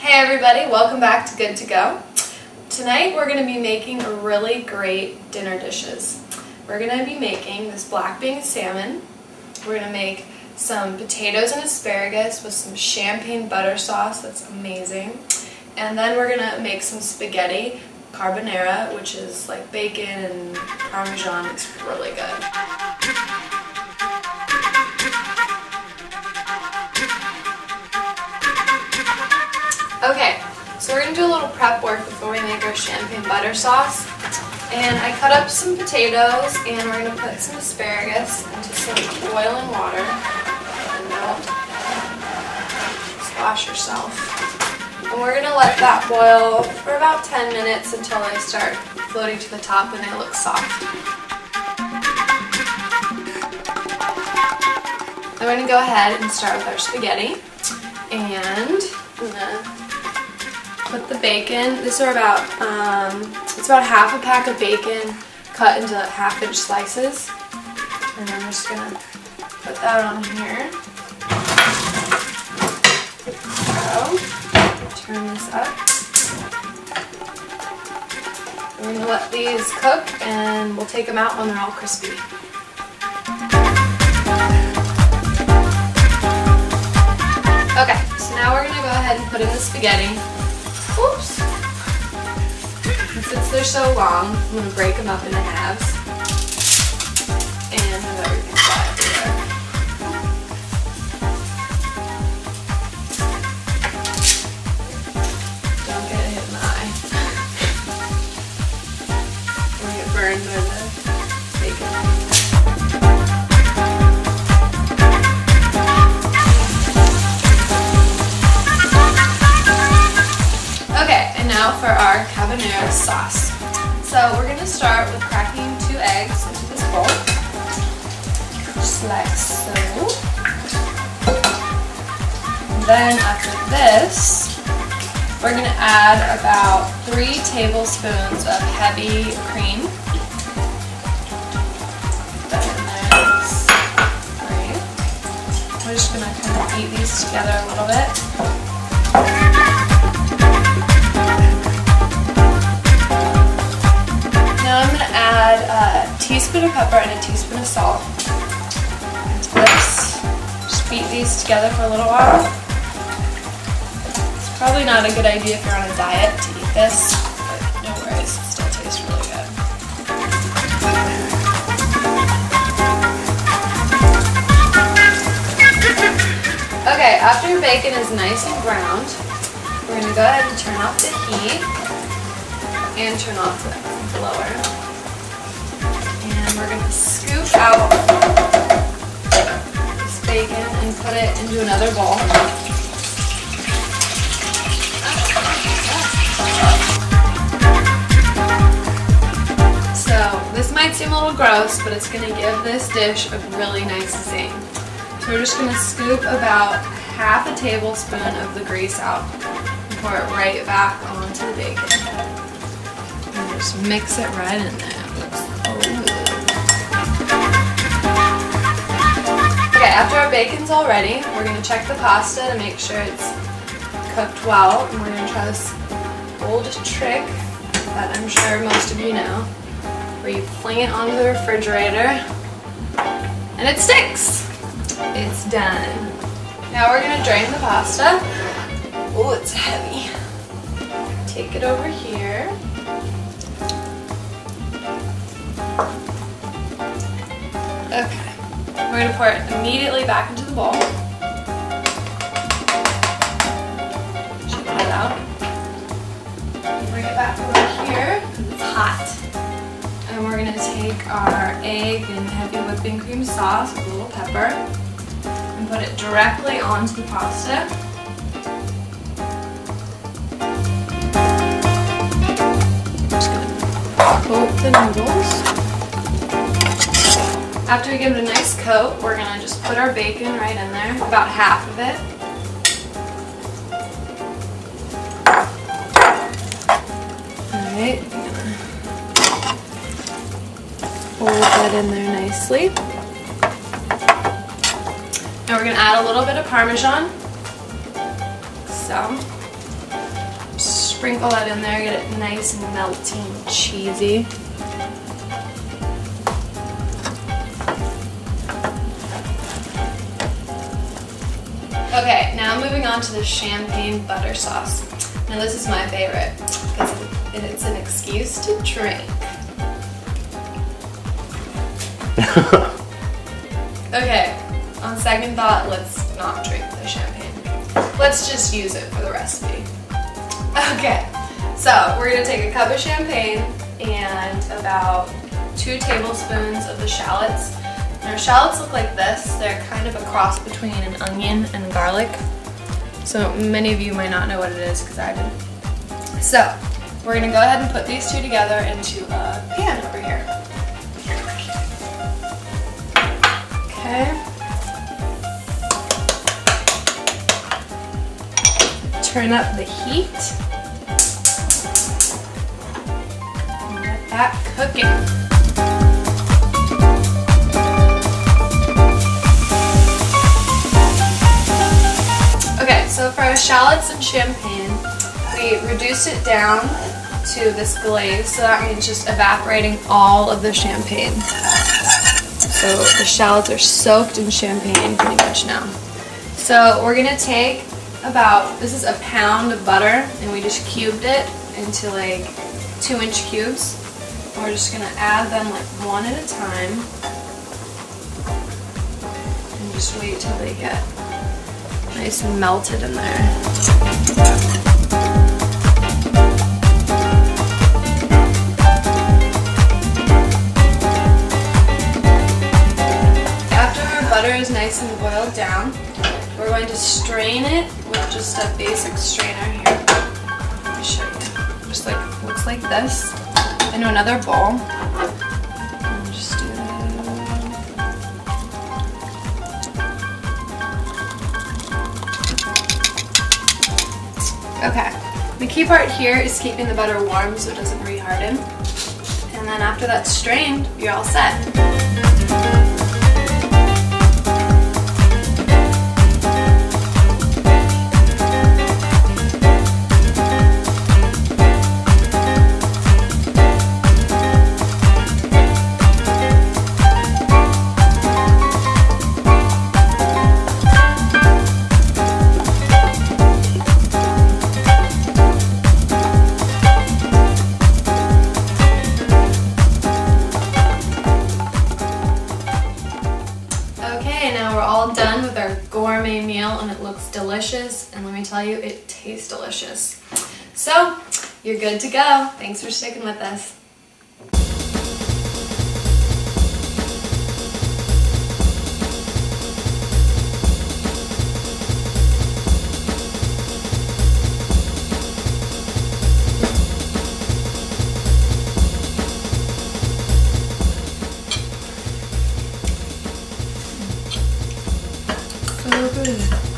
Hey everybody, welcome back to Good to Go. Tonight we're going to be making really great dinner dishes. We're going to be making this black bean salmon. We're going to make some potatoes and asparagus with some champagne butter sauce that's amazing. And then we're going to make some spaghetti carbonara, which is like bacon and parmesan. It's really good. Okay, so we're going to do a little prep work before we make our champagne butter sauce. And I cut up some potatoes and we're going to put some asparagus into some boiling water. And don't splash yourself. And we're going to let that boil for about 10 minutes until they start floating to the top and they look soft. Then we're going to go ahead and start with our spaghetti. And I'm going to put the bacon. These are about, it's about half a pack of bacon cut into half-inch slices. And I'm just going to put that on here. So, turn this up. We're going to let these cook and we'll take them out when they're all crispy. Okay, so now we're going to go ahead and put in the spaghetti. Oops! And since they're so long, I'm going to break them up into halves and have everything fly everywhere. Don't get hit in the eye. Or get burned by the bacon. Now for our carbonara sauce. So we're going to start with cracking 2 eggs into this bowl, just like so. Then after this, we're going to add about 3 tablespoons of heavy cream. That in there. Great. We're just going to kind of beat these together a little bit. Now I'm going to add a teaspoon of pepper and a teaspoon of salt into this. Just beat these together for a little while. It's probably not a good idea if you're on a diet to eat this, but no worries, it still tastes really good. Okay, after your bacon is nice and browned, we're going to go ahead and turn off the heat and turn off the blower. And we're going to scoop out this bacon and put it into another bowl. So this might seem a little gross, but it's going to give this dish a really nice zing. So we're just going to scoop about half a tablespoon of the grease out and pour it right back onto the bacon. Just mix it right in there. Okay, after our bacon's all ready, we're going to check the pasta to make sure it's cooked well. And we're going to try this old trick that I'm sure most of you know, where you fling it onto the refrigerator and it sticks. It's done. Now we're going to drain the pasta. Oh, it's heavy. Take it over here. Okay, we're going to pour it immediately back into the bowl. Shake it out. Bring it back over here because it's hot. And we're going to take our egg and heavy whipping cream sauce with a little pepper and put it directly onto the pasta. Just going to coat the noodles. After we give it a nice coat, we're going to just put our bacon right in there, about half of it. Alright, I'm going to fold that in there nicely. Now we're going to add a little bit of Parmesan. So, sprinkle that in there, get it nice and melty and cheesy. Okay, now moving on to the champagne butter sauce. Now this is my favorite because it's an excuse to drink. Okay, on second thought, let's not drink the champagne. Let's just use it for the recipe. Okay, so we're gonna take a cup of champagne and about 2 tablespoons of the shallots. Now shallots look like this. They're kind of a cross between an onion and garlic. So many of you might not know what it is because I didn't. So we're gonna go ahead and put these 2 together into a pan over here. Okay. Turn up the heat. And let that cook in. Okay, so for our shallots and champagne, we reduce it down to this glaze, so that means just evaporating all of the champagne. So the shallots are soaked in champagne pretty much now. So we're gonna take this is a pound of butter, and we just cubed it into like 2-inch cubes. And we're just gonna add them like one at a time, and just wait till they get nice and melted in there. After our butter is nice and boiled down, we're going to strain it with just a basic strainer here. Let me show you. Just like, looks like this, into another bowl. And just do that. Okay, the key part here is keeping the butter warm so it doesn't reharden. And then after that's strained, you're all set. Done with our gourmet meal, and it looks delicious, and let me tell you, it tastes delicious. So you're good to go. Thanks for sticking with us. So good.